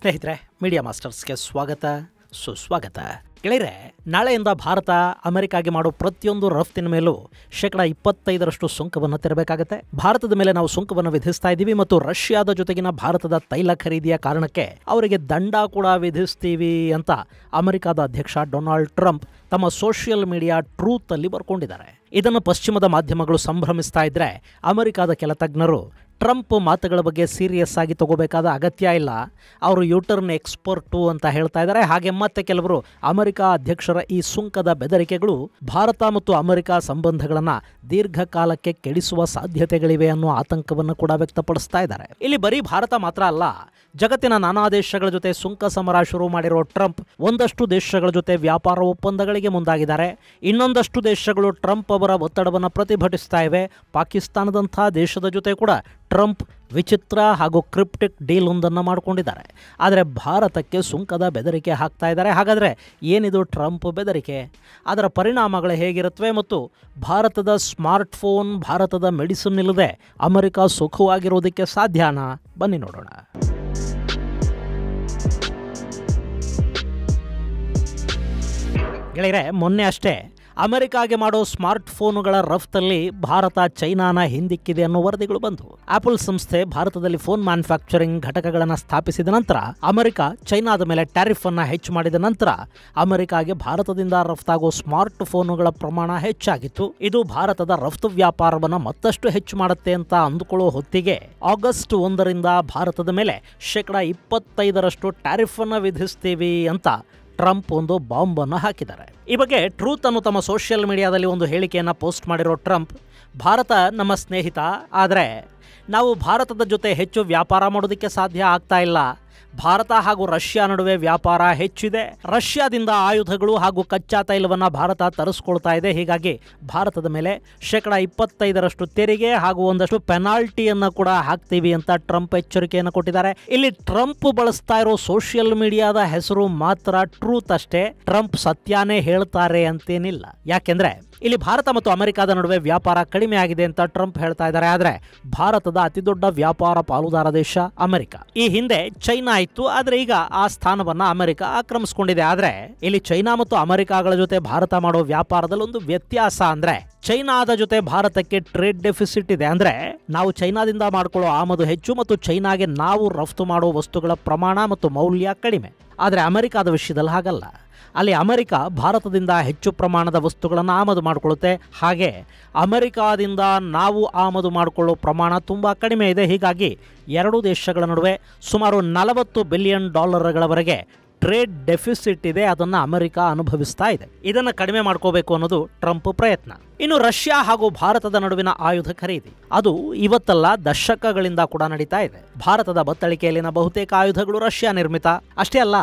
ಸ್ನೇಹಿತರೆ, ಮೀಡಿಯಾ ಮಾಸ್ಟರ್ಸ್ಗೆ ಸ್ವಾಗತ ಸುಸ್ವಾಗತ. ಗೆಳೆಯರೆ, ನಾಳೆಯಿಂದ ಭಾರತ ಅಮೆರಿಕಾಗೆ ಮಾಡೋ ಪ್ರತಿಯೊಂದು ರಫ್ತಿನ ಮೇಲೂ 25% ಸುಂಕವನ್ನು ತೆರಬೇಕಾಗುತ್ತೆ. ಭಾರತದ ಮೇಲೆ ನಾವು ಸುಂಕವನ್ನು ವಿಧಿಸ್ತಾ ಇದ್ದೀವಿ ಮತ್ತು ರಷ್ಯಾದ ಜೊತೆಗಿನ ಭಾರತದ ತೈಲ ಖರೀದಿಯ ಕಾರಣಕ್ಕೆ ಅವರಿಗೆ ದಂಡ ಕೂಡ ವಿಧಿಸ್ತೀವಿ ಅಂತ ಅಮೆರಿಕಾದ ಅಧ್ಯಕ್ಷ ಡೊನಾಲ್ಡ್ ಟ್ರಂಪ್ ತಮ್ಮ ಸೋಷಿಯಲ್ ಮೀಡಿಯಾ ಟ್ರೂತ್ ಅಲ್ಲಿ ಬರ್ಕೊಂಡಿದ್ದಾರೆ. ಇದನ್ನು ಪಶ್ಚಿಮದ ಮಾಧ್ಯಮಗಳು ಸಂಭ್ರಮಿಸ್ತಾ ಇದ್ರೆ ಅಮೆರಿಕಾದ ಕೆಲ ತಜ್ಞರು ಟ್ರಂಪ್ ಮಾತುಗಳ ಬಗ್ಗೆ ಸೀರಿಯಸ್ ಆಗಿ ತಗೋಬೇಕಾದ ಅಗತ್ಯ ಇಲ್ಲ, ಅವರು ಯೂಟರ್ನ್ ಎಕ್ಸ್ಪರ್ಟು ಅಂತ ಹೇಳ್ತಾ ಇದ್ದಾರೆ. ಹಾಗೆ ಮತ್ತೆ ಕೆಲವರು ಅಮೆರಿಕ ಅಧ್ಯಕ್ಷರ ಈ ಸುಂಕದ ಬೆದರಿಕೆಗಳು ಭಾರತ ಮತ್ತು ಅಮೆರಿಕ ಸಂಬಂಧಗಳನ್ನು ದೀರ್ಘಕಾಲಕ್ಕೆ ಕೆಡಿಸುವ ಸಾಧ್ಯತೆಗಳಿವೆ ಅನ್ನೋ ಆತಂಕವನ್ನು ಕೂಡ ವ್ಯಕ್ತಪಡಿಸ್ತಾ ಇದ್ದಾರೆ. ಇಲ್ಲಿ ಬರೀ ಭಾರತ ಮಾತ್ರ ಅಲ್ಲ, ಜಗತ್ತಿನ ನಾನಾ ದೇಶಗಳ ಜೊತೆ ಸುಂಕ ಸಮರ ಶುರು ಮಾಡಿರೋ ಟ್ರಂಪ್ ಒಂದಷ್ಟು ದೇಶಗಳ ಜೊತೆ ವ್ಯಾಪಾರ ಒಪ್ಪಂದಗಳಿಗೆ ಮುಂದಾಗಿದ್ದಾರೆ. ಇನ್ನೊಂದಷ್ಟು ದೇಶಗಳು ಟ್ರಂಪ್ ಅವರ ಒತ್ತಡವನ್ನು ಪ್ರತಿಭಟಿಸ್ತಾ ಇವೆ. ಪಾಕಿಸ್ತಾನದಂಥ ದೇಶದ ಜೊತೆ ಕೂಡ ಟ್ರಂಪ್ ವಿಚಿತ್ರ ಹಾಗೂ ಕ್ರಿಪ್ಟಿಕ್ ಡೀಲ್ ಒಂದನ್ನು ಮಾಡಿಕೊಂಡಿದ್ದಾರೆ. ಆದರೆ ಭಾರತಕ್ಕೆ ಸುಂಕದ ಬೆದರಿಕೆ ಹಾಕ್ತಾ ಇದ್ದಾರೆ. ಹಾಗಾದರೆ ಏನಿದು ಟ್ರಂಪ್ ಬೆದರಿಕೆ? ಅದರ ಪರಿಣಾಮಗಳು ಹೇಗಿರುತ್ತವೆ ಮತ್ತು ಭಾರತದ ಸ್ಮಾರ್ಟ್ಫೋನ್, ಭಾರತದ ಮೆಡಿಸಿನ್ ಇಲ್ಲದೆ ಅಮೆರಿಕ ಸುಖವಾಗಿರೋದಕ್ಕೆ ಸಾಧ್ಯನಾ? ಬನ್ನಿ ನೋಡೋಣ. ಗೆಳೆಯರೆ, ಮೊನ್ನೆ ಅಷ್ಟೇ ಅಮೆರಿಕಾಗೆ ಮಾಡೋ ಸ್ಮಾರ್ಟ್ಫೋನುಗಳ ರಫ್ತಲ್ಲಿ ಭಾರತ ಚೈನಾನ ಹಿಂದಿಕ್ಕಿದೆ ಅನ್ನೋ ವರದಿಗಳು ಬಂದವು. ಆಪಲ್ ಸಂಸ್ಥೆ ಭಾರತದಲ್ಲಿ ಫೋನ್ ಮ್ಯಾನುಫ್ಯಾಕ್ಚರಿಂಗ್ ಘಟಕಗಳನ್ನು ಸ್ಥಾಪಿಸಿದ ನಂತರ ಅಮೆರಿಕ ಚೈನಾದ ಮೇಲೆ ಟ್ಯಾರಿಫ್ ಅನ್ನು ಹೆಚ್ಚು ಮಾಡಿದ ನಂತರ ಅಮೆರಿಕಾಗೆ ಭಾರತದಿಂದ ರಫ್ತಾಗೋ ಸ್ಮಾರ್ಟ್ ಫೋನುಗಳ ಪ್ರಮಾಣ ಹೆಚ್ಚಾಗಿತ್ತು. ಇದು ಭಾರತದ ರಫ್ತು ವ್ಯಾಪಾರವನ್ನು ಮತ್ತಷ್ಟು ಹೆಚ್ಚು ಮಾಡುತ್ತೆ ಅಂತ ಅಂದುಕೊಳ್ಳೋ ಹೊತ್ತಿಗೆ ಆಗಸ್ಟ್ 1ರಿಂದ ಭಾರತದ ಮೇಲೆ 25% ಟ್ಯಾರಿಫ್ ಅನ್ನು ವಿಧಿಸ್ತೀವಿ ಅಂತ ಟ್ರಂಪ್ ಒಂದು ಬಾಂಬನ್ನು ಹಾಕಿದ್ದಾರೆ. ಈ ಬಗ್ಗೆ ಟ್ರೂತ್ ಅನ್ನು ತಮ್ಮ ಸೋಷಿಯಲ್ ಮೀಡಿಯಾದಲ್ಲಿ ಒಂದು ಹೇಳಿಕೆಯನ್ನು ಪೋಸ್ಟ್ ಮಾಡಿರೋ ಟ್ರಂಪ್, ಭಾರತ ನಮ್ಮ ಸ್ನೇಹಿತ, ಆದರೆ ನಾವು ಭಾರತದ ಜೊತೆ ಹೆಚ್ಚು ವ್ಯಾಪಾರ ಮಾಡೋದಕ್ಕೆ ಸಾಧ್ಯ ಆಗ್ತಾ ಇಲ್ಲ. ಭಾರತ ಹಾಗೂ ರಷ್ಯಾ ನಡುವೆ ವ್ಯಾಪಾರ ಹೆಚ್ಚಿದೆ. ರಷ್ಯಾದಿಂದ ಆಯುಧಗಳು ಹಾಗೂ ಕಚ್ಚಾ ತೈಲವನ್ನು ಭಾರತ ತರಿಸ್ಕೊಳ್ತಾ ಇದೆ. ಹೀಗಾಗಿ ಭಾರತದ ಮೇಲೆ 25% ತೆರಿಗೆ ಹಾಗೂ ಒಂದಷ್ಟು ಪೆನಾಲ್ಟಿಯನ್ನು ಕೂಡ ಹಾಕ್ತೀವಿ ಅಂತ ಟ್ರಂಪ್ ಎಚ್ಚರಿಕೆಯನ್ನು ಕೊಟ್ಟಿದ್ದಾರೆ. ಇಲ್ಲಿ ಟ್ರಂಪ್ ಬಳಸ್ತಾ ಇರೋ ಸೋಷಿಯಲ್ ಮೀಡಿಯಾದ ಹೆಸರು ಮಾತ್ರ ಟ್ರೂತ್ ಅಷ್ಟೇ. ಟ್ರಂಪ್ ಸತ್ಯನೇ ಹೇಳ್ತಾರೆ ಅಂತೇನಿಲ್ಲ. ಯಾಕೆಂದ್ರೆ ಇಲ್ಲಿ ಭಾರತ ಮತ್ತು ಅಮೆರಿಕದ ನಡುವೆ ವ್ಯಾಪಾರ ಕಡಿಮೆ ಆಗಿದೆ ಅಂತ ಟ್ರಂಪ್ ಹೇಳ್ತಾ ಇದ್ದಾರೆ. ಆದರೆ ಭಾರತದ ಅತಿದೊಡ್ಡ ವ್ಯಾಪಾರ ಪಾಲುದಾರ ದೇಶ ಅಮೆರಿಕ. ಈ ಹಿಂದೆ ಚೈನಾ ಇತ್ತು, ಆದರೆ ಈಗ ಆ ಸ್ಥಾನವನ್ನ ಅಮೆರಿಕ ಆಕ್ರಮಿಸಿಕೊಂಡಿದೆ. ಆದರೆ ಇಲ್ಲಿ ಚೈನಾ ಮತ್ತು ಅಮೆರಿಕಗಳ ಜೊತೆ ಭಾರತ ಮಾಡೋ ವ್ಯಾಪಾರದಲ್ಲಿ ಒಂದು ವ್ಯತ್ಯಾಸ ಅಂದ್ರೆ, ಚೈನಾದ ಜೊತೆ ಭಾರತಕ್ಕೆ ಟ್ರೇಡ್ ಡೆಫಿಸಿಟ್ ಇದೆ. ಅಂದ್ರೆ ನಾವು ಚೈನಾದಿಂದ ಮಾಡ್ಕೊಳ್ಳೋ ಆಮದು ಹೆಚ್ಚು ಮತ್ತು ಚೈನಾಗೆ ನಾವು ರಫ್ತು ಮಾಡೋ ವಸ್ತುಗಳ ಪ್ರಮಾಣ ಮತ್ತು ಮೌಲ್ಯ ಕಡಿಮೆ. ಆದರೆ ಅಮೆರಿಕದ ವಿಷಯದಲ್ಲಿ ಹಾಗಲ್ಲ. ಅಲ್ಲಿ ಅಮೆರಿಕ ಭಾರತದಿಂದ ಹೆಚ್ಚು ಪ್ರಮಾಣದ ವಸ್ತುಗಳನ್ನು ಆಮದು ಮಾಡಿಕೊಳ್ಳುತ್ತೆ. ಹಾಗೆ ಅಮೆರಿಕಾದಿಂದ ನಾವು ಆಮದು ಮಾಡಿಕೊಳ್ಳೋ ಪ್ರಮಾಣ ತುಂಬ ಕಡಿಮೆ ಇದೆ. ಹೀಗಾಗಿ ಎರಡೂ ದೇಶಗಳ ನಡುವೆ ಸುಮಾರು $40 ಬಿಲಿಯನ್ ಟ್ರೇಡ್ ಡೆಫಿಸಿಟ್ ಇದೆ. ಅದನ್ನು ಅಮೆರಿಕ ಅನುಭವಿಸ್ತಾ ಇದೆ. ಇದನ್ನು ಕಡಿಮೆ ಮಾಡ್ಕೋಬೇಕು ಅನ್ನೋದು ಟ್ರಂಪ್ ಪ್ರಯತ್ನ. ಇನ್ನು ರಷ್ಯಾ ಹಾಗೂ ಭಾರತದ ನಡುವಿನ ಆಯುಧ ಖರೀದಿ, ಅದು ಇವತ್ತಲ್ಲ ದಶಕಗಳಿಂದ ಕೂಡ ನಡೀತಾ ಇದೆ. ಭಾರತದ ಬತ್ತಳಿಕೆಯಲ್ಲಿನ ಬಹುತೇಕ ಆಯುಧಗಳು ರಷ್ಯಾ ನಿರ್ಮಿತ. ಅಷ್ಟೇ ಅಲ್ಲ,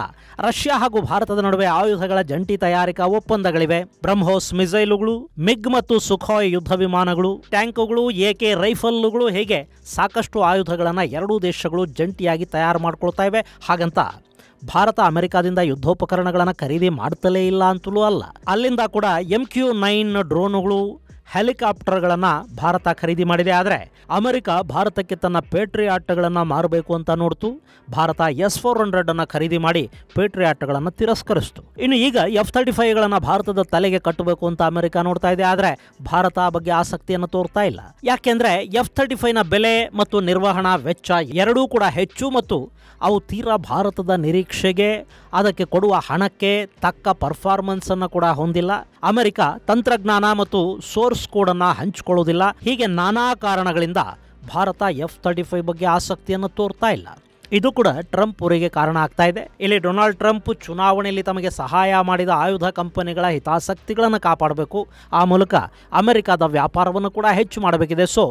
ರಷ್ಯಾ ಹಾಗೂ ಭಾರತದ ನಡುವೆ ಆಯುಧಗಳ ಜಂಟಿ ತಯಾರಿಕಾ ಒಪ್ಪಂದಗಳಿವೆ. ಬ್ರಹ್ಮೋಸ್ ಮಿಸೈಲುಗಳು, ಮಿಗ್ ಮತ್ತು ಸುಖಾಯ್ ಯುದ್ಧ ವಿಮಾನಗಳು, ಟ್ಯಾಂಕುಗಳು, AK ರೈಫಲ್ಗಳು, ಹೀಗೆ ಸಾಕಷ್ಟು ಆಯುಧಗಳನ್ನು ಎರಡೂ ದೇಶಗಳು ಜಂಟಿಯಾಗಿ ತಯಾರು ಮಾಡ್ಕೊಳ್ತಾ ಇವೆ. ಹಾಗಂತ ಭಾರತ ಅಮೆರಿಕಾದಿಂದ ಯುದ್ಧೋಪಕರಣಗಳನ್ನು ಖರೀದಿ ಮಾಡ್ತಲೇ ಇಲ್ಲ ಅಂತಲೂ ಅಲ್ಲ. ಅಲ್ಲಿಂದ ಕೂಡ MQ-9 ಡ್ರೋನುಗಳು, ಹೆಲಿಕಾಪ್ಟರ್ಗಳನ್ನು ಭಾರತ ಖರೀದಿ ಮಾಡಿದೆ. ಆದರೆ ಅಮೆರಿಕ ಭಾರತಕ್ಕೆ ತನ್ನ ಪೇಟ್ರಿಯಾಟ್ಗಳನ್ನು ಮಾರಬೇಕು ಅಂತ ನೋಡ್ತು. ಭಾರತ S-400 ಖರೀದಿ ಮಾಡಿ ಪೇಟ್ರಿಯಾಟ್ಗಳನ್ನು ತಿರಸ್ಕರಿಸಿತು. ಇನ್ನು ಈಗ F-35ಗಳನ್ನು ಭಾರತದ ತಲೆಗೆ ಕಟ್ಟಬೇಕು ಅಂತ ಅಮೆರಿಕ ನೋಡ್ತಾ ಇದೆ. ಆದರೆ ಭಾರತ ಆ ಬಗ್ಗೆ ಆಸಕ್ತಿಯನ್ನು ತೋರ್ತಾ ಇಲ್ಲ. ಯಾಕೆಂದ್ರೆ F-35ನ ಬೆಲೆ ಮತ್ತು ನಿರ್ವಹಣಾ ವೆಚ್ಚ ಎರಡೂ ಕೂಡ ಹೆಚ್ಚು ಮತ್ತು ಅವು ತೀರಾ ಭಾರತದ ನಿರೀಕ್ಷೆಗೆ, ಅದಕ್ಕೆ ಕೊಡುವ ಹಣಕ್ಕೆ ತಕ್ಕ ಪರ್ಫಾರ್ಮೆನ್ಸ್ ಅನ್ನು ಕೂಡ ಹೊಂದಿಲ್ಲ. ಅಮೆರಿಕ ತಂತ್ರಜ್ಞಾನ ಮತ್ತು ಸೋರ್ಸ್ ಕೋಡ್ ಅನ್ನು ಹಂಚಿಕೊಳ್ಳೋದಿಲ್ಲ. ಹೀಗೆ ನಾನಾ ಕಾರಣಗಳಿಂದ ಭಾರತ F-35 ಬಗ್ಗೆ ಆಸಕ್ತಿಯನ್ನು ತೋರ್ತಾ ಇಲ್ಲ. ಇದು ಕೂಡ ಟ್ರಂಪ್ ಅವರಿಗೆ ಕಾರಣ ಆಗ್ತಾ ಇದೆ. ಇಲ್ಲಿ ಡೊನಾಲ್ಡ್ ಟ್ರಂಪ್ ಚುನಾವಣೆಯಲ್ಲಿ ತಮಗೆ ಸಹಾಯ ಮಾಡಿದ ಆಯುಧ ಕಂಪನಿಗಳ ಹಿತಾಸಕ್ತಿಗಳನ್ನು ಕಾಪಾಡಬೇಕು. ಆ ಮೂಲಕ ಅಮೆರಿಕದ ವ್ಯಾಪಾರವನ್ನು ಕೂಡ ಹೆಚ್ಚು ಮಾಡಬೇಕಿದೆ. ಸೊ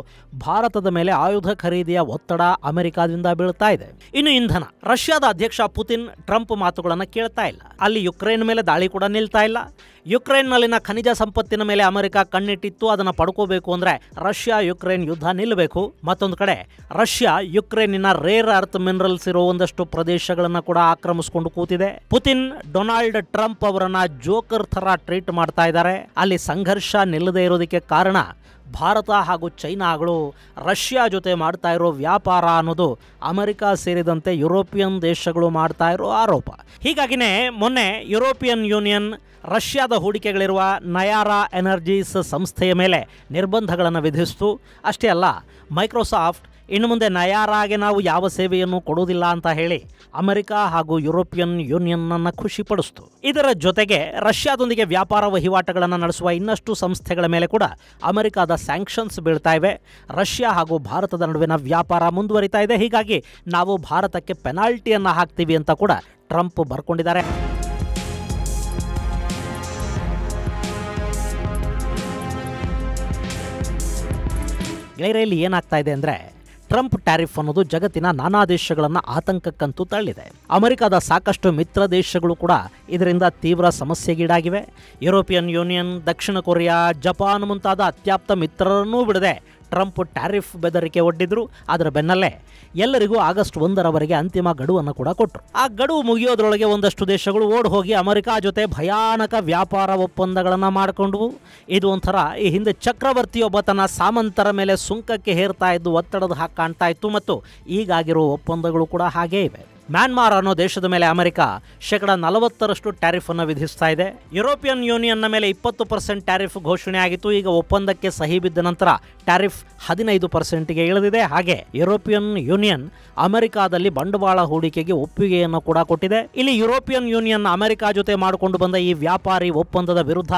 ಭಾರತದ ಮೇಲೆ ಆಯುಧ ಖರೀದಿಯ ಒತ್ತಡ ಅಮೆರಿಕದಿಂದ ಬೀಳ್ತಾ ಇದೆ. ಇನ್ನು ಇಂಧನ, ರಷ್ಯಾದ ಅಧ್ಯಕ್ಷ ಪುತಿನ್ ಟ್ರಂಪ್ ಮಾತುಗಳನ್ನು ಕೇಳ್ತಾ ಇಲ್ಲ. ಅಲ್ಲಿ ಯುಕ್ರೇನ್ ಮೇಲೆ ದಾಳಿ ಕೂಡ ನಿಲ್ತಾ ಇಲ್ಲ. ಯುಕ್ರೇನ್ನಲ್ಲಿನ ಖನಿಜ ಸಂಪತ್ತಿನ ಮೇಲೆ ಅಮೆರಿಕ ಕಣ್ಣಿಟ್ಟಿತ್ತು. ಅದನ್ನು ಪಡ್ಕೋಬೇಕು ಅಂದರೆ ರಷ್ಯಾ ಯುಕ್ರೇನ್ ಯುದ್ಧ ನಿಲ್ಲಬೇಕು. ಮತ್ತೊಂದು ಕಡೆ ರಷ್ಯಾ ಯುಕ್ರೇನಿನ ರೇರ್ ಅರ್ತ್ ಮಿನರಲ್ಸ್ ಇರೋ ಒಂದಷ್ಟು ಪ್ರದೇಶಗಳನ್ನು ಕೂಡ ಆಕ್ರಮಿಸಿಕೊಂಡು ಕೂತಿದೆ. ಪುತಿನ್ ಡೊನಾಲ್ಡ್ ಟ್ರಂಪ್ ಅವರನ್ನ ಜೋಕರ್ ಥರ ಟ್ರೀಟ್ ಮಾಡ್ತಾ ಇದ್ದಾರೆ. ಅಲ್ಲಿ ಸಂಘರ್ಷ ನಿಲ್ಲದೆ ಇರೋದಕ್ಕೆ ಕಾರಣ ಭಾರತ ಹಾಗೂ ಚೈನಾಗಳು ರಷ್ಯಾ ಜೊತೆ ಮಾಡ್ತಾ ಇರೋ ವ್ಯಾಪಾರ ಅನ್ನೋದು ಅಮೆರಿಕ ಸೇರಿದಂತೆ ಯುರೋಪಿಯನ್ ದೇಶಗಳು ಮಾಡ್ತಾ ಇರೋ ಆರೋಪ. ಹೀಗಾಗಿನೇ ಮೊನ್ನೆ ಯುರೋಪಿಯನ್ ಯೂನಿಯನ್ ರಷ್ಯಾದ ಹೂಡಿಕೆಗಳಿರುವ ನಯಾರಾ ಎನರ್ಜೀಸ್ ಸಂಸ್ಥೆಯ ಮೇಲೆ ನಿರ್ಬಂಧಗಳನ್ನು ವಿಧಿಸಿತು. ಅಷ್ಟೇ ಅಲ್ಲ, ಮೈಕ್ರೋಸಾಫ್ಟ್ ಇನ್ನು ಮುಂದೆ ನಯಾರಾಗೆ ನಾವು ಯಾವ ಸೇವೆಯನ್ನು ಕೊಡುವುದಿಲ್ಲ ಅಂತ ಹೇಳಿ ಅಮೆರಿಕ ಹಾಗೂ ಯುರೋಪಿಯನ್ ಯೂನಿಯನ್ನನ್ನು ಖುಷಿಪಡಿಸಿತು. ಇದರ ಜೊತೆಗೆ ರಷ್ಯಾದೊಂದಿಗೆ ವ್ಯಾಪಾರ ವಹಿವಾಟುಗಳನ್ನು ನಡೆಸುವ ಇನ್ನಷ್ಟು ಸಂಸ್ಥೆಗಳ ಮೇಲೆ ಕೂಡ ಅಮೆರಿಕದ ಸ್ಯಾಂಕ್ಷನ್ಸ್ ಬೀಳ್ತಾ ಇವೆ. ರಷ್ಯಾ ಹಾಗೂ ಭಾರತದ ನಡುವಿನ ವ್ಯಾಪಾರ ಮುಂದುವರಿತಾ ಇದೆ. ಹೀಗಾಗಿ ನಾವು ಭಾರತಕ್ಕೆ ಪೆನಾಲ್ಟಿಯನ್ನು ಹಾಕ್ತೀವಿ ಅಂತ ಕೂಡ ಟ್ರಂಪ್ ಬರ್ಕೊಂಡಿದ್ದಾರೆ. ಗೆಳೆಯರಲ್ಲಿ ಏನಾಗ್ತಾ ಇದೆ ಅಂದರೆ, ಟ್ರಂಪ್ ಟ್ಯಾರಿಫ್ ಅನ್ನೋದು ಜಗತ್ತಿನ ನಾನಾ ದೇಶಗಳನ್ನು ಆತಂಕಕ್ಕಂತೂ ತಳ್ಳಿದೆ. ಅಮೆರಿಕದ ಸಾಕಷ್ಟು ಮಿತ್ರ ದೇಶಗಳು ಕೂಡ ಇದರಿಂದ ತೀವ್ರ ಸಮಸ್ಯೆಗೀಡಾಗಿವೆ. ಯುರೋಪಿಯನ್ ಯೂನಿಯನ್, ದಕ್ಷಿಣ ಕೊರಿಯಾ, ಜಪಾನ್ ಮುಂತಾದ ಅತ್ಯಾಪ್ತ ಮಿತ್ರರನ್ನೂ ಬಿಡದೆ ಟ್ರಂಪ್ ಟ್ಯಾರಿಫ್ ಬೆದರಿಕೆ ಒಡ್ಡಿದ್ರು. ಅದರ ಬೆನ್ನಲ್ಲೇ ಎಲ್ಲರಿಗೂ ಆಗಸ್ಟ್ 1ರವರೆಗೆ ಅಂತಿಮ ಗಡುವನ್ನು ಕೂಡ ಕೊಟ್ಟರು. ಆ ಗಡುವು ಮುಗಿಯೋದ್ರೊಳಗೆ ಒಂದಷ್ಟು ದೇಶಗಳು ಓಡ್ ಹೋಗಿ ಅಮೆರಿಕ ಜೊತೆ ಭಯಾನಕ ವ್ಯಾಪಾರ ಒಪ್ಪಂದಗಳನ್ನು ಮಾಡಿಕೊಂಡವು. ಇದು ಒಂಥರ ಈ ಹಿಂದೆ ಚಕ್ರವರ್ತಿಯೊಬ್ಬ ತನ್ನ ಸಾಮಂತರ ಮೇಲೆ ಸುಂಕಕ್ಕೆ ಹೇರ್ತಾ ಇದ್ದು ಒತ್ತಡದ ಹಾಗೆ ಕಾಣ್ತಾ ಇತ್ತು. ಮತ್ತು ಈಗಾಗಿರೋ ಒಪ್ಪಂದಗಳು ಕೂಡ ಹಾಗೇ ಇವೆ. ಮ್ಯಾನ್ಮಾರ್ ಅನ್ನೋ ದೇಶದ ಮೇಲೆ ಅಮೆರಿಕ 40% ಟ್ಯಾರಿಫ್ ಅನ್ನು ವಿಧಿಸ್ತಾ ಇದೆ. ಯುರೋಪಿಯನ್ ಯೂನಿಯನ್ನ ಮೇಲೆ 20% ಟ್ಯಾರಿಫ್ ಘೋಷಣೆ ಆಗಿತ್ತು. ಈಗ ಒಪ್ಪಂದಕ್ಕೆ ಸಹಿ ಬಿದ್ದ ನಂತರ ಟ್ಯಾರಿಫ್ 15%ಗೆ ಇಳಿದಿದೆ. ಹಾಗೆ ಯುರೋಪಿಯನ್ ಯೂನಿಯನ್ ಅಮೆರಿಕಾದಲ್ಲಿ ಬಂಡವಾಳ ಹೂಡಿಕೆಗೆ ಒಪ್ಪಿಗೆಯನ್ನು ಕೂಡ ಕೊಟ್ಟಿದೆ. ಇಲ್ಲಿ ಯುರೋಪಿಯನ್ ಯೂನಿಯನ್ ಅಮೆರಿಕ ಜೊತೆ ಮಾಡಿಕೊಂಡು ಬಂದ ಈ ವ್ಯಾಪಾರಿ ಒಪ್ಪಂದದ ವಿರುದ್ಧ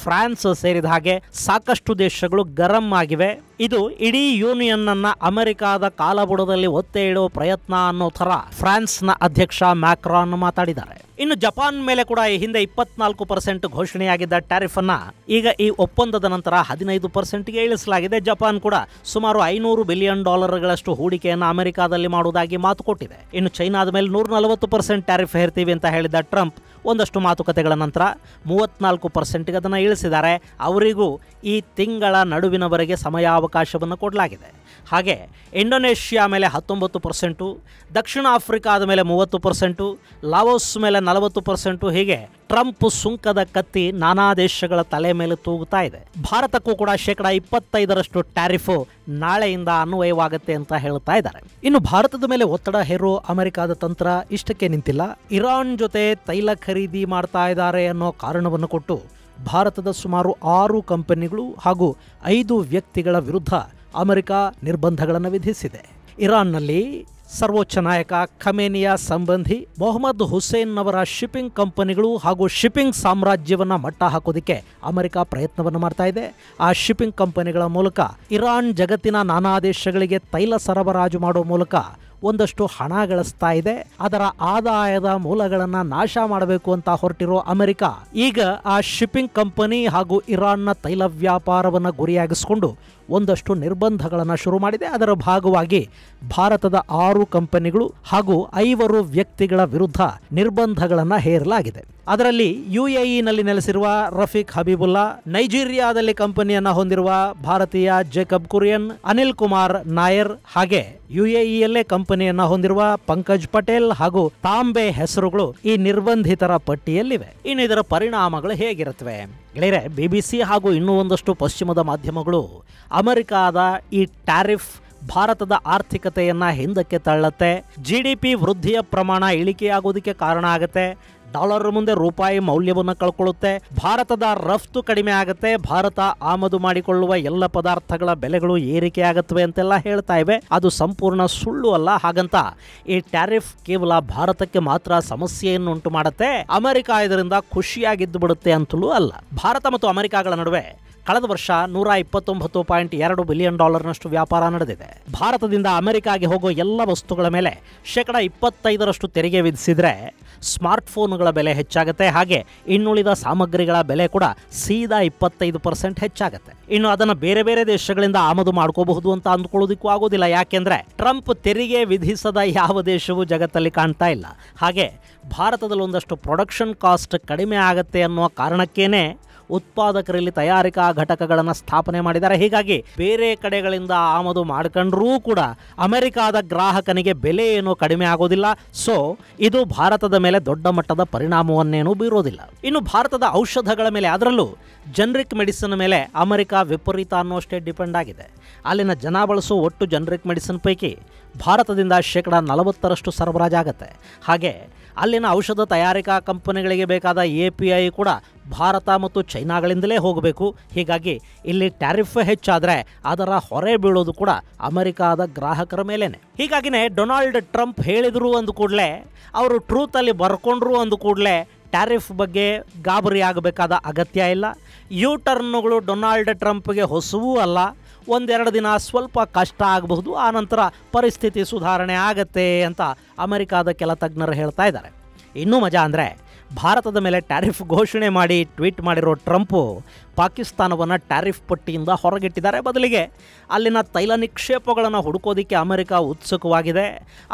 ಫ್ರಾನ್ಸ್ ಸೇರಿದ ಹಾಗೆ ಸಾಕಷ್ಟು ದೇಶಗಳು ಗರಂ ಆಗಿವೆ. ಇದು ಇಡೀ ಯೂನಿಯನ್ ಅನ್ನ ಅಮೆರಿಕಾದ ಕಾಲಬುಡದಲ್ಲಿ ಒತ್ತೆ ಇಡುವ ಪ್ರಯತ್ನ ಅನ್ನೋ ಥರ ಫ್ರಾನ್ಸ್ನ ಅಧ್ಯಕ್ಷ ಮ್ಯಾಕ್ರಾನ್ ಮಾತಾಡಿದ್ದಾರೆ. ಇನ್ನು ಜಪಾನ್ ಮೇಲೆ ಕೂಡ ಈ ಹಿಂದೆ 24% ಘೋಷಣೆಯಾಗಿದ್ದ ಟ್ಯಾರಿಫ್ ಅನ್ನ ಈಗ ಈ ಒಪ್ಪಂದದ ನಂತರ 15%ಗೆ ಇಳಿಸಲಾಗಿದೆ. ಜಪಾನ್ ಕೂಡ ಸುಮಾರು $500 ಬಿಲಿಯನ್ ಹೂಡಿಕೆಯನ್ನು ಅಮೆರಿಕಾದಲ್ಲಿ ಮಾಡುವುದಾಗಿ ಮಾತು ಕೊಟ್ಟಿದೆ. ಇನ್ನು ಚೈನಾದ ಮೇಲೆ 140% ಟ್ಯಾರಿಫ್ ಹೇರ್ತೀವಿ ಅಂತ ಹೇಳಿದ ಟ್ರಂಪ್ ಒಂದಷ್ಟು ಮಾತುಕತೆಗಳ ನಂತರ 34%ಗೆ ಅದನ್ನು ಇಳಿಸಿದ್ದಾರೆ. ಅವರಿಗೂ ಈ ತಿಂಗಳ ನಡುವಿನವರೆಗೆ ಸಮಯಾವಕಾಶವನ್ನು ಕೊಡಲಾಗಿದೆ. ಹಾಗೆ ಇಂಡೋನೇಷ್ಯಾ ಮೇಲೆ 19%, ದಕ್ಷಿಣ ಆಫ್ರಿಕಾದ ಮೇಲೆ 30%, ಲಾವೋಸ್ ಮೇಲೆ 40%. ಹೀಗೆ ಟ್ರಂಪ್ ಸುಂಕದ ಕತ್ತಿ ನಾನಾ ದೇಶಗಳ ತಲೆ ಮೇಲೆ ತೂಗುತ್ತಾ ಇದೆ. ಭಾರತಕ್ಕೂ ಕೂಡ 25% ಟ್ಯಾರಿಫ್ ನಾಳೆಯಿಂದ ಅನ್ವಯವಾಗುತ್ತೆ ಅಂತ ಹೇಳ್ತಾ ಇದ್ದಾರೆ. ಇನ್ನು ಭಾರತದ ಮೇಲೆ ಒತ್ತಡ ಹೇರೋ ಅಮೆರಿಕದ ತಂತ್ರ ಇಷ್ಟಕ್ಕೆ ನಿಂತಿಲ್ಲ. ಇರಾನ್ ಜೊತೆ ತೈಲ ಖರೀದಿ ಮಾಡ್ತಾ ಇದ್ದಾರೆ ಅನ್ನೋ ಕಾರಣವನ್ನು ಕೊಟ್ಟು ಭಾರತದ ಸುಮಾರು 6 ಕಂಪನಿಗಳು ಹಾಗೂ 5 ವ್ಯಕ್ತಿಗಳ ವಿರುದ್ಧ ಅಮೆರಿಕ ನಿರ್ಬಂಧಗಳನ್ನು ವಿಧಿಸಿದೆ. ಇರಾನ್ನಲ್ಲಿ ಸರ್ವೋಚ್ಚ ನಾಯಕ ಖಮೇನಿಯ ಸಂಬಂಧಿ ಮೊಹಮ್ಮದ್ ಹುಸೇನ್ ಅವರ ಶಿಪ್ಪಿಂಗ್ ಕಂಪನಿಗಳು ಹಾಗೂ ಶಿಪ್ಪಿಂಗ್ ಸಾಮ್ರಾಜ್ಯವನ್ನು ಮಟ್ಟ ಹಾಕೋದಕ್ಕೆ ಅಮೆರಿಕ ಪ್ರಯತ್ನವನ್ನು ಮಾಡ್ತಾ ಇದೆ. ಆ ಶಿಪ್ಪಿಂಗ್ ಕಂಪನಿಗಳ ಮೂಲಕ ಇರಾನ್ ಜಗತ್ತಿನ ನಾನಾ ದೇಶಗಳಿಗೆ ತೈಲ ಸರಬರಾಜು ಮಾಡೋ ಮೂಲಕ ಒಂದಷ್ಟು ಹಣ ಗಳಿಸ್ತಾ ಇದೆ. ಅದರ ಆದಾಯದ ಮೂಲಗಳನ್ನು ನಾಶ ಮಾಡಬೇಕು ಅಂತ ಹೊರಟಿರೋ ಅಮೆರಿಕ ಈಗ ಆ ಶಿಪ್ಪಿಂಗ್ ಕಂಪನಿ ಹಾಗೂ ಇರಾನ್ನ ತೈಲ ವ್ಯಾಪಾರವನ್ನು ಗುರಿಯಾಗಿಸಿಕೊಂಡು ಒಂದಷ್ಟು ನಿರ್ಬಂಧಗಳನ್ನು ಶುರು ಮಾಡಿದೆ. ಅದರ ಭಾಗವಾಗಿ ಭಾರತದ 6 ಕಂಪನಿಗಳು ಹಾಗೂ 5 ವ್ಯಕ್ತಿಗಳ ವಿರುದ್ಧ ನಿರ್ಬಂಧಗಳನ್ನು ಹೇರಲಾಗಿದೆ. ಅದರಲ್ಲಿ UAE-ನಲ್ಲಿ ನೆಲೆಸಿರುವ ರಫೀಕ್ ಹಬೀಬುಲ್ಲಾ, ನೈಜೀರಿಯಾದಲ್ಲಿ ಕಂಪನಿಯನ್ನು ಹೊಂದಿರುವ ಭಾರತೀಯ ಜೇಕಬ್ ಕುರಿಯನ್, ಅನಿಲ್ ಕುಮಾರ್ ನಾಯರ್, ಹಾಗೆ UAE-ಯಲ್ಲೇ ಕಂಪನಿಯನ್ನು ಹೊಂದಿರುವ ಪಂಕಜ್ ಪಟೇಲ್ ಹಾಗೂ ತಾಂಬೆ ಹೆಸರುಗಳು ಈ ನಿರ್ಬಂಧಿತರ ಪಟ್ಟಿಯಲ್ಲಿವೆ. ಇನ್ನು ಇದರ ಪರಿಣಾಮಗಳು ಹೇಗಿರುತ್ತವೆ ಗೆಳೆಯರೆ? BBC ಹಾಗೂ ಇನ್ನೂ ಒಂದಷ್ಟು ಪಶ್ಚಿಮದ ಮಾಧ್ಯಮಗಳು ಅಮೆರಿಕಾದ ಈ ಟ್ಯಾರಿಫ್ ಭಾರತದ ಆರ್ಥಿಕತೆಯನ್ನ ಹಿಂದಕ್ಕೆ ತಳ್ಳತ್ತೆ, GDP ವೃದ್ಧಿಯ ಪ್ರಮಾಣ ಇಳಿಕೆಯಾಗೋದಕ್ಕೆ ಕಾರಣ ಆಗುತ್ತೆ, ಡಾಲರ್ ಮುಂದೆ ರೂಪಾಯಿ ಮೌಲ್ಯವನ್ನು ಕಳ್ಕೊಳ್ಳುತ್ತೆ, ಭಾರತದ ರಫ್ತು ಕಡಿಮೆ ಆಗುತ್ತೆ, ಭಾರತ ಆಮದು ಮಾಡಿಕೊಳ್ಳುವ ಎಲ್ಲ ಪದಾರ್ಥಗಳ ಬೆಲೆಗಳು ಏರಿಕೆ ಆಗುತ್ತವೆ ಅಂತೆಲ್ಲ ಹೇಳ್ತಾ ಇವೆ. ಅದು ಸಂಪೂರ್ಣ ಸುಳ್ಳು ಅಲ್ಲ. ಹಾಗಂತ ಈ ಟ್ಯಾರಿಫ್ ಕೇವಲ ಭಾರತಕ್ಕೆ ಮಾತ್ರ ಸಮಸ್ಯೆಯನ್ನು ಉಂಟು ಮಾಡುತ್ತೆ, ಅಮೆರಿಕ ಇದರಿಂದ ಖುಷಿಯಾಗಿದ್ದು ಬಿಡುತ್ತೆ ಅಂತಲೂ ಅಲ್ಲ. ಭಾರತ ಮತ್ತು ಅಮೆರಿಕಗಳ ನಡುವೆ ಕಳೆದ ವರ್ಷ $129.2 ಬಿಲಿಯನ್ ವ್ಯಾಪಾರ ನಡೆದಿದೆ. ಭಾರತದಿಂದ ಅಮೆರಿಕಾಗೆ ಹೋಗೋ ಎಲ್ಲ ವಸ್ತುಗಳ ಮೇಲೆ 25% ತೆರಿಗೆ ವಿಧಿಸಿದ್ರೆ ಸ್ಮಾರ್ಟ್ಫೋನ್ಗಳ ಬೆಲೆ ಹೆಚ್ಚಾಗುತ್ತೆ. ಹಾಗೆ ಇನ್ನುಳಿದ ಸಾಮಗ್ರಿಗಳ ಬೆಲೆ ಕೂಡ ಸೀದಾ 25% ಹೆಚ್ಚಾಗುತ್ತೆ. ಇನ್ನು ಅದನ್ನು ಬೇರೆ ಬೇರೆ ದೇಶಗಳಿಂದ ಆಮದು ಮಾಡ್ಕೋಬಹುದು ಅಂತ ಅಂದ್ಕೊಳ್ಳೋದಕ್ಕೂ ಆಗೋದಿಲ್ಲ. ಯಾಕೆಂದ್ರೆ ಟ್ರಂಪ್ ತೆರಿಗೆ ವಿಧಿಸದ ಯಾವ ದೇಶವೂ ಜಗತ್ತಲ್ಲಿ ಕಾಣ್ತಾ ಇಲ್ಲ. ಹಾಗೆ ಭಾರತದಲ್ಲಿ ಒಂದಷ್ಟು ಪ್ರೊಡಕ್ಷನ್ ಕಾಸ್ಟ್ ಕಡಿಮೆ ಆಗುತ್ತೆ ಅನ್ನುವ ಕಾರಣಕ್ಕೇನೆ ಉತ್ಪಾದಕರಲ್ಲಿ ತಯಾರಿಕಾ ಘಟಕಗಳನ್ನು ಸ್ಥಾಪನೆ ಮಾಡಿದ್ದಾರೆ. ಹೀಗಾಗಿ ಬೇರೆ ಕಡೆಗಳಿಂದ ಆಮದು ಮಾಡ್ಕೊಂಡ್ರೂ ಕೂಡ ಅಮೆರಿಕಾದ ಗ್ರಾಹಕನಿಗೆ ಬೆಲೆ ಏನೂ ಕಡಿಮೆ ಆಗೋದಿಲ್ಲ. ಸೊ ಇದು ಭಾರತದ ಮೇಲೆ ದೊಡ್ಡ ಮಟ್ಟದ ಪರಿಣಾಮವನ್ನೇನೂ ಬೀರೋದಿಲ್ಲ. ಇನ್ನು ಭಾರತದ ಔಷಧಗಳ ಮೇಲೆ, ಅದರಲ್ಲೂ ಜನರಿಕ್ ಮೆಡಿಸಿನ್ ಮೇಲೆ ಅಮೆರಿಕ ವಿಪರೀತ ಅನ್ನೋಷ್ಟೇ ಡಿಪೆಂಡ್ ಆಗಿದೆ. ಅಲ್ಲಿನ ಜನ ಬಳಸೋ ಒಟ್ಟು ಜನರಿಕ್ ಮೆಡಿಸಿನ್ ಪೈಕಿ ಭಾರತದಿಂದ 40% ಸರಬರಾಜಾಗತ್ತೆ. ಹಾಗೆ ಅಲ್ಲಿನ ಔಷಧ ತಯಾರಿಕಾ ಕಂಪನಿಗಳಿಗೆ ಬೇಕಾದ API ಕೂಡ ಭಾರತ ಮತ್ತು ಚೈನಾಗಳಿಂದಲೇ ಹೋಗಬೇಕು. ಹೀಗಾಗಿ ಇಲ್ಲಿ ಟ್ಯಾರಿಫ್ ಹೆಚ್ಚಾದರೆ ಅದರ ಹೊರೆ ಬೀಳೋದು ಕೂಡ ಅಮೆರಿಕಾದ ಗ್ರಾಹಕರ ಮೇಲೇನೆ. ಹೀಗಾಗಿನೇ ಡೊನಾಲ್ಡ್ ಟ್ರಂಪ್ ಹೇಳಿದ್ರು ಅಂದ ಕೂಡಲೇ, ಅವರು ಟ್ರೂತಲ್ಲಿ ಬರ್ಕೊಂಡ್ರು ಅಂದ ಕೂಡಲೇ ಟ್ಯಾರಿಫ್ ಬಗ್ಗೆ ಗಾಬರಿ ಆಗಬೇಕಾದ ಅಗತ್ಯ ಇಲ್ಲ. ಟರ್ನ್ಗಳು ಡೊನಾಲ್ಡ್ ಟ್ರಂಪ್ಗೆ ಹೊಸವೂ ಅಲ್ಲ. ಒಂದೆರಡು ದಿನ ಸ್ವಲ್ಪ ಕಷ್ಟ ಆಗಬಹುದು, ಆನಂತರ ಪರಿಸ್ಥಿತಿ ಸುಧಾರಣೆ ಆಗತ್ತೆ ಅಂತ ಅಮೆರಿಕಾದ ಕೆಲ ತಜ್ಞರು ಹೇಳ್ತಾ ಇದ್ದಾರೆ. ಇನ್ನೂ ಮಜಾ ಅಂದರೆ, ಭಾರತದ ಮೇಲೆ ಟ್ಯಾರಿಫ್ ಘೋಷಣೆ ಮಾಡಿ ಟ್ವೀಟ್ ಮಾಡಿರೋ ಟ್ರಂಪು ಪಾಕಿಸ್ತಾನವನ್ನು ಟ್ಯಾರಿಫ್ ಪಟ್ಟಿಯಿಂದ ಹೊರಗಿಟ್ಟಿದ್ದಾರೆ. ಬದಲಿಗೆ ಅಲ್ಲಿನ ತೈಲ ನಿಕ್ಷೇಪಗಳನ್ನು ಹುಡುಕೋದಕ್ಕೆ ಅಮೆರಿಕ ಉತ್ಸುಕವಾಗಿದೆ,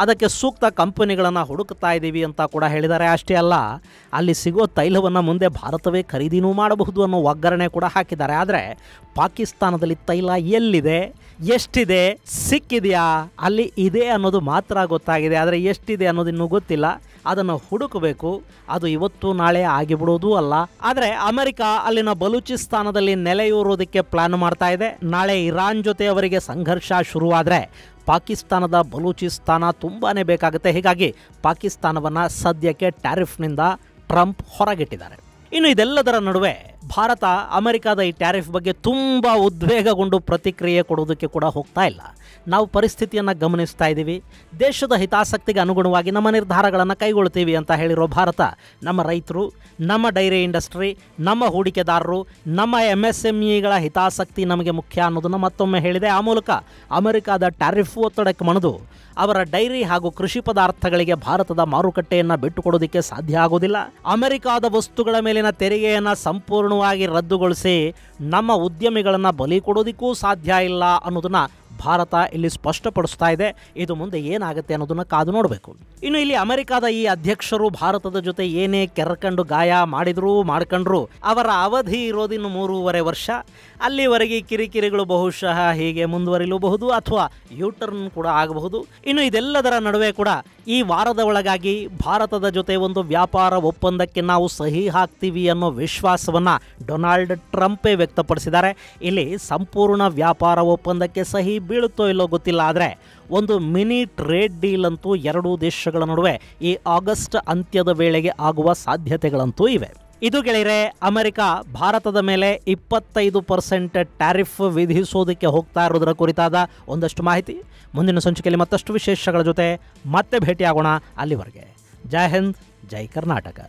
ಅದಕ್ಕೆ ಸೂಕ್ತ ಕಂಪನಿಗಳನ್ನು ಹುಡುಕ್ತಾ ಇದ್ದೀವಿ ಅಂತ ಕೂಡ ಹೇಳಿದ್ದಾರೆ. ಅಷ್ಟೇ ಅಲ್ಲ, ಅಲ್ಲಿ ಸಿಗೋ ತೈಲವನ್ನು ಮುಂದೆ ಭಾರತವೇ ಖರೀದಿನೂ ಮಾಡಬಹುದು ಅನ್ನೋ ಒಗ್ಗರಣೆ ಕೂಡ ಹಾಕಿದ್ದಾರೆ. ಆದರೆ ಪಾಕಿಸ್ತಾನದಲ್ಲಿ ತೈಲ ಎಲ್ಲಿದೆ, ಎಷ್ಟಿದೆ, ಸಿಕ್ಕಿದೆಯಾ, ಅಲ್ಲಿ ಇದೆ ಅನ್ನೋದು ಮಾತ್ರ ಗೊತ್ತಾಗಿದೆ. ಆದರೆ ಎಷ್ಟಿದೆ ಅನ್ನೋದು ಇನ್ನೂ ಗೊತ್ತಿಲ್ಲ. ಅದನ್ನು ಹುಡುಕಬೇಕು. ಅದು ಇವತ್ತು ನಾಳೆ ಆಗಿಬಿಡೋದೂ ಅಲ್ಲ. ಆದರೆ ಅಮೆರಿಕ ಅಲ್ಲಿನ ಬಲೂಚಿಸ್ತಾನದಲ್ಲಿ ನೆಲೆಯೂರೋದಕ್ಕೆ ಪ್ಲಾನ್ ಮಾಡ್ತಾ ಇದೆ. ನಾಳೆ ಇರಾನ್ ಜೊತೆ ಅವರಿಗೆ ಸಂಘರ್ಷ ಶುರುವಾದರೆ ಪಾಕಿಸ್ತಾನದ ಬಲೂಚಿಸ್ತಾನ ತುಂಬಾ ಬೇಕಾಗುತ್ತೆ. ಹೀಗಾಗಿ ಪಾಕಿಸ್ತಾನವನ್ನು ಸದ್ಯಕ್ಕೆ ಟ್ಯಾರಿಫ್ನಿಂದ ಟ್ರಂಪ್ ಹೊರಗಿಟ್ಟಿದ್ದಾರೆ. ಇನ್ನು ಇದೆಲ್ಲದರ ನಡುವೆ ಭಾರತ ಅಮೆರಿಕದ ಈ ಟ್ಯಾರಿಫ್ ಬಗ್ಗೆ ತುಂಬ ಉದ್ವೇಗಗೊಂಡು ಪ್ರತಿಕ್ರಿಯೆ ಕೊಡೋದಕ್ಕೆ ಕೂಡ ಹೋಗ್ತಾ ಇಲ್ಲ. ನಾವು ಪರಿಸ್ಥಿತಿಯನ್ನು ಗಮನಿಸ್ತಾ ಇದ್ದೀವಿ, ದೇಶದ ಹಿತಾಸಕ್ತಿಗೆ ಅನುಗುಣವಾಗಿ ನಮ್ಮ ನಿರ್ಧಾರಗಳನ್ನು ಕೈಗೊಳ್ತೀವಿ ಅಂತ ಹೇಳಿರೋ ಭಾರತ, ನಮ್ಮ ರೈತರು, ನಮ್ಮ ಡೈರಿ ಇಂಡಸ್ಟ್ರಿ, ನಮ್ಮ ಹೂಡಿಕೆದಾರರು, ನಮ್ಮ MSMEಗಳ ಹಿತಾಸಕ್ತಿ ನಮಗೆ ಮುಖ್ಯ ಅನ್ನೋದನ್ನು ಮತ್ತೊಮ್ಮೆ ಹೇಳಿದೆ. ಆ ಮೂಲಕ ಅಮೆರಿಕದ ಟ್ಯಾರಿಫ್ ಒತ್ತಡಕ್ಕೆ ಮಣಿದು ಅವರ ಡೈರಿ ಹಾಗೂ ಕೃಷಿ ಪದಾರ್ಥಗಳಿಗೆ ಭಾರತದ ಮಾರುಕಟ್ಟೆಯನ್ನು ಬಿಟ್ಟುಕೊಡೋದಕ್ಕೆ ಸಾಧ್ಯ ಆಗೋದಿಲ್ಲ. ಅಮೆರಿಕದ ವಸ್ತುಗಳ ಮೇಲಿನ ತೆರಿಗೆಯನ್ನು ಸಂಪೂರ್ಣವಾಗಿ ರದ್ದುಗೊಳಿಸಿ ನಮ್ಮ ಉದ್ಯಮಿಗಳನ್ನು ಬಲಿ ಕೊಡೋದಕ್ಕೂ ಸಾಧ್ಯ ಇಲ್ಲ ಅನ್ನೋದನ್ನು ಭಾರತ ಇಲ್ಲಿ ಸ್ಪಷ್ಟಪಡಿಸ್ತಾ ಇದೆ. ಇದು ಮುಂದೆ ಏನಾಗುತ್ತೆ ಅನ್ನೋದನ್ನು ಕಾದು ನೋಡಬೇಕು. ಇನ್ನು ಇಲ್ಲಿ ಅಮೆರಿಕದ ಈ ಅಧ್ಯಕ್ಷರು ಭಾರತದ ಜೊತೆ ಏನೇ ಕೆರಕಂಡು ಗಾಯ ಮಾಡ್ಕೊಂಡ್ರು ಅವರ ಅವಧಿ ಇರೋದಿನ್ನು 3.5 ವರ್ಷ. ಅಲ್ಲಿವರೆಗೆ ಕಿರಿಕಿರಿಗಳು ಬಹುಶಃ ಹೀಗೆ ಮುಂದುವರಿಲೂಬಹುದು ಅಥವಾ ಟರ್ನ್ ಕೂಡ ಆಗಬಹುದು. ಇನ್ನು ಇದೆಲ್ಲದರ ನಡುವೆ ಕೂಡ ಈ ವಾರದ ಒಳಗಾಗಿ ಭಾರತದ ಜೊತೆ ಒಂದು ವ್ಯಾಪಾರ ಒಪ್ಪಂದಕ್ಕೆ ನಾವು ಸಹಿ ಹಾಕ್ತೀವಿ ಅನ್ನೋ ವಿಶ್ವಾಸವನ್ನು ಡೊನಾಲ್ಡ್ ಟ್ರಂಪೇ ವ್ಯಕ್ತಪಡಿಸಿದ್ದಾರೆ. ಇಲ್ಲಿ ಸಂಪೂರ್ಣ ವ್ಯಾಪಾರ ಒಪ್ಪಂದಕ್ಕೆ ಸಹಿ ಬೀಳುತ್ತೋ ಇಲ್ಲೋ ಗೊತ್ತಿಲ್ಲ, ಆದರೆ ಒಂದು ಮಿನಿ ಟ್ರೇಡ್ ಡೀಲ್ ಅಂತೂ ಎರಡೂ ದೇಶಗಳ ನಡುವೆ ಈ ಆಗಸ್ಟ್ ಅಂತ್ಯದ ವೇಳೆಗೆ ಆಗುವ ಸಾಧ್ಯತೆಗಳಂತೂ ಇವೆ. ಇದು ಗೆಳೆಯರೆ, ಅಮೆರಿಕ ಭಾರತದ ಮೇಲೆ 25% ಟ್ಯಾರಿಫ್ ವಿಧಿಸೋದಕ್ಕೆ ಹೋಗ್ತಾ ಇರೋದರ ಕುರಿತಾದ ಒಂದಷ್ಟು ಮಾಹಿತಿ. ಮುಂದಿನ ಸಂಚಿಕೆಯಲ್ಲಿ ಮತ್ತಷ್ಟು ವಿಶೇಷಗಳ ಜೊತೆ ಮತ್ತೆ ಭೇಟಿಯಾಗೋಣ. ಅಲ್ಲಿವರೆಗೆ ಜೈ ಹಿಂದ್, ಜೈ ಕರ್ನಾಟಕ.